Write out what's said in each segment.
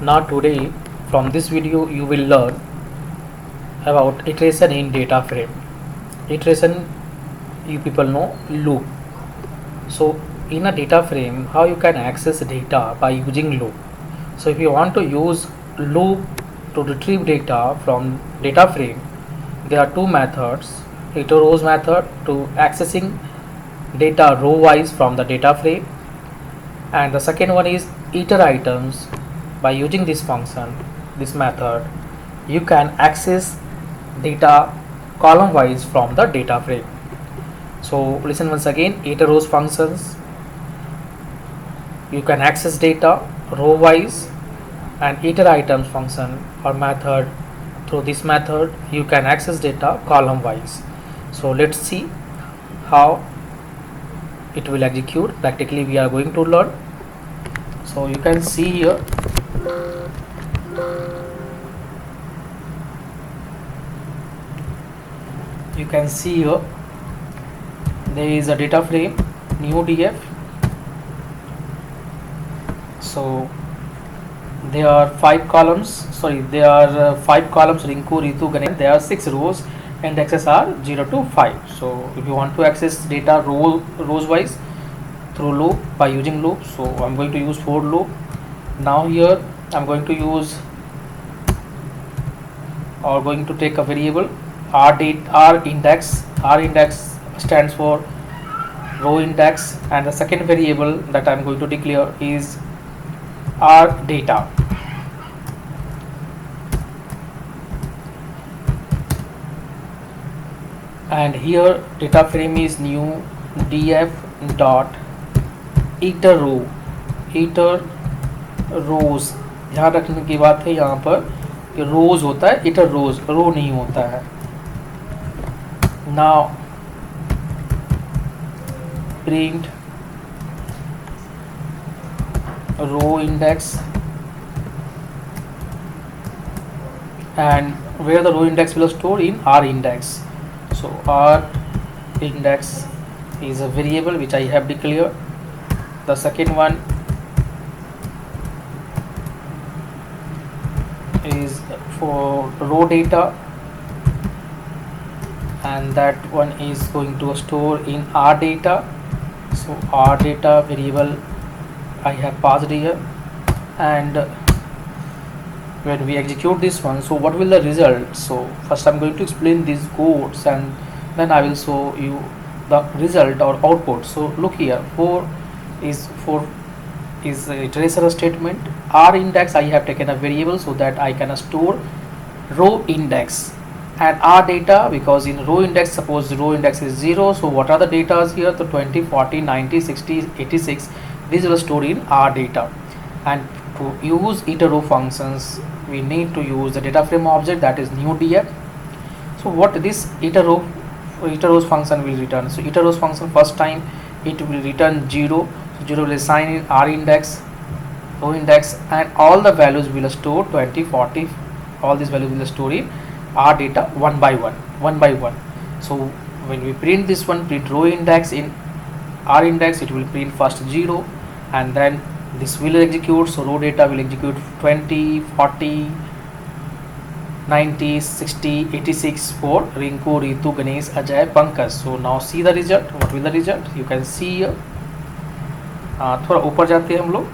Now today from this video you will learn about iteration in data frame. Iteration, you people know, loop. So in a data frame, how you can access data by using loop. So if you want to use loop to retrieve data from data frame, there are two methods. Iter rows method to accessing data row wise from the data frame, and the second one is iter items. By using this function, this method, you can access data column wise from the data frame. So listen once again, iter rows functions, you can access data row wise, and iter items function or method, through this method you can access data column wise. So let's see how it will execute. Practically we are going to learn. So you can see here, there is a data frame new df. So there are 5 columns, Rinku, Ritu, Ganesh. There are 6 rows, indexes are 0 to 5. So if you want to access data rows wise through loop by using loop, so I'm going to use for loop. Now here I'm going to use or going to take a variable r index. R index stands for row index, and the second variable that I'm going to declare is r data. And here data frame is new df dot iter row, iter rows. ध्यान रखने की बात है, यहाँ पर रोज होता है, iter rows, रो नहीं होता है. Now print row index, and where the row index will store in r index. So r index is a variable which I have declared. The second one is for row data, and that one is going to store in r data. So r data variable I have passed here, and when we execute this one, so what will the result? So first I'm going to explain these codes, and then I will show you the result or output. So look here, 4 is a tracer statement. R index, I have taken a variable so that I can store row index, and r data, because in row index, suppose row index is 0, so what are the data here? So 20, 40, 90, 60, 86, these will store in r data. And to use iter row functions, we need to use the data frame object, that is new df. So what this iter rows function will return? So iter rows function, first time it will return 0. So 0 will assign in r index, row index, and all the values will store 20, 40, all these values will store in r data one by one. So when we print this one, print row index in r index, it will print first 0, and then this will execute. So row data will execute 20, 40, 90, 60, 86 for Rinku, Ritu, Ganesh, Ajay, Pankaj. So now see the result. What will the result? You can see here. थोड़ा ऊपर जाते हैं हम लोग.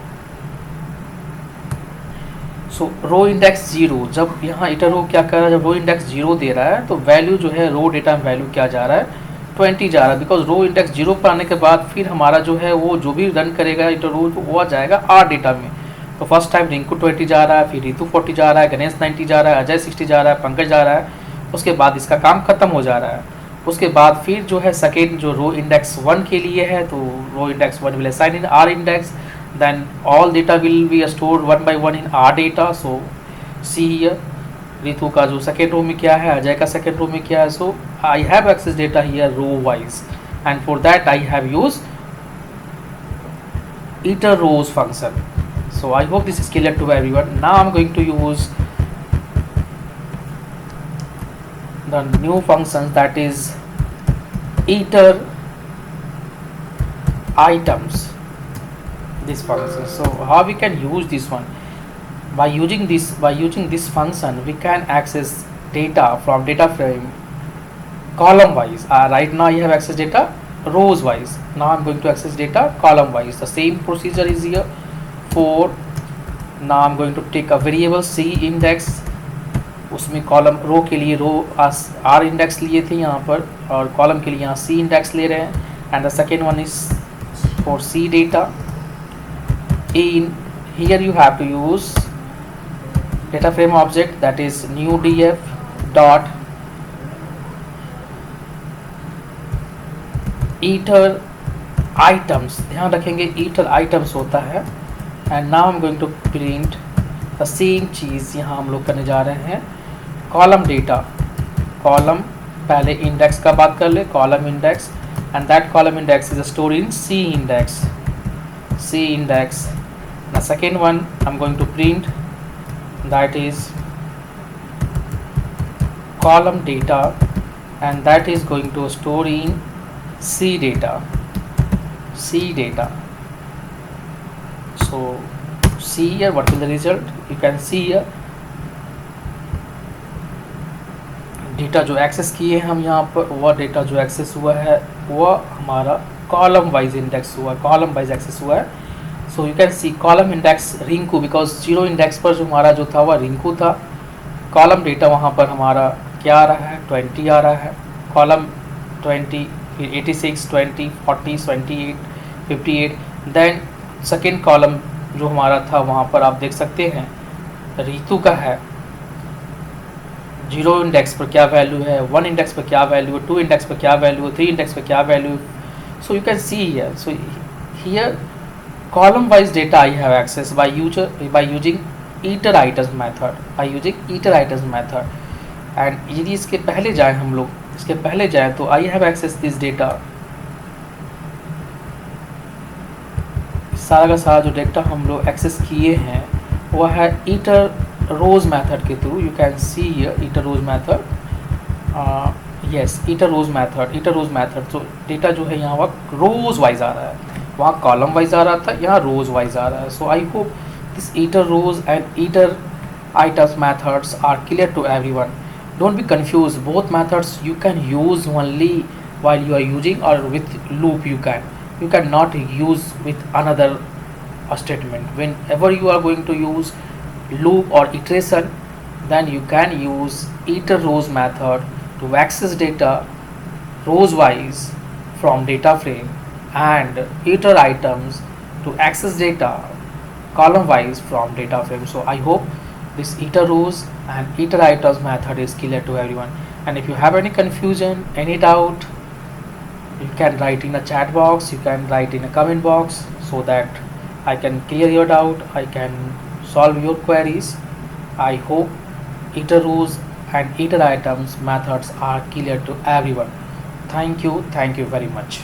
सो row index 0, जब यहाँ hitter रो क्या कर रहा है, जब रो इंडेक्स 0 दे रहा है तो वैल्यू जो है रो डेटा में वैल्यू क्या जा रहा है, 20 जा रहा है. बिकॉज रो इंडेक्स 0 पर आने के बाद फिर हमारा जो है वो जो भी रन करेगा इटर रो, तो वो आ जाएगा आर डेटा में. तो फर्स्ट टाइम रिंकू 20 जा रहा है, फिर रितु 40 जा रहा है, गणेश 90 जा रहा है, अजय 60 जा रहा है, पंकज जा रहा है. उसके बाद इसका काम खत्म हो जा रहा है. उसके बाद फिर जो है सेकेंड जो रो इंडेक्स 1 के लिए है, तो row index 1 will assign in R index, then all data will be stored one by one in r data. So see here, Ritu का जो सेकेंड रो में क्या है, अजय का सेकेंड रो में क्या है. So I have access data here row wise, and for that I have used iter rows function. So I hope this is clear to everyone. Now I'm going to use the new functions, that is iter items, this function. So how we can use this one? by using this function we can access data from data frame column wise. Right now I have access data rows wise. Now I'm going to access data column wise. The same procedure is here for. Now I'm going to take a variable c index, उसमें column row के लिए रो are index लिए थे यहाँ पर, और column के लिए यहाँ सी इंडेक्स ले रहे हैं. And the second one is for C data. In here you have to use data frame object that is new df dot iter items. ध्यान रखेंगे ईटर आइटम्स होता है. And now I am going to print the same चीज़ यहाँ हम लोग करने जा रहे हैं. कॉलम डेटा, कॉलम पहले इंडेक्स का बात कर ले, column index, and that column index is store in C index. C index. The second one I am going to print that is column data, and that is going to store in C data. C data. So see here what will the result. You can see here data जो access किए हम यहाँ पर, वह data जो access हुआ है वह हमारा कॉलम वाइज इंडेक्स हुआ है, कॉलम वाइज एक्सेस हुआ है. So you can see column index Rinku, because zero index पर जो हमारा जो था वह रिंकू था. कॉलम डेटा वहाँ पर हमारा क्या आ रहा है, 20 आ रहा है. कॉलम 20, फिर 86, 20, 40, 28, 58. देन सेकेंड कॉलम जो हमारा था वहाँ पर आप देख सकते हैं ऋतु का है. जीरो इंडेक्स पर क्या वैल्यू है, 1 इंडेक्स पर क्या वैल्यू है, 2 इंडेक्स पर क्या वैल्यू है, 3 इंडेक्स पर क्या value. So you can see here. So here column wise data I have access by using iter items method. And यदि इसके पहले जाए हम लोग, इसके पहले जाए तो I have access this data. सारा का सारा जो डेटा हम लोग एक्सेस किए हैं वह है iter rows मेथड के through. You can see here iter rows method. Yes, iter rows method. तो डेटा जो है यहाँ वह रोज वाइज आ रहा है, वहाँ कॉलम वाइज आ रहा था, यहाँ रोज वाइज आ रहा है. So I hope this iter rows and iter items methods are clear to everyone. Don't be confused. Both methods you can use only while you are using, or with loop you cannot use with another statement. Whenever you are going to use loop or iteration, then you can use iter rows method to access data rows wise from data frame, and iter items to access data column wise from data frame. So I hope this iter rows and iter items method is clear to everyone. And if you have any confusion, any doubt, you can write in a chat box, you can write in a comment box, so that I can clear your doubt, I can solve your queries. I hope iter rows and iter items methods are clear to everyone. Thank you very much.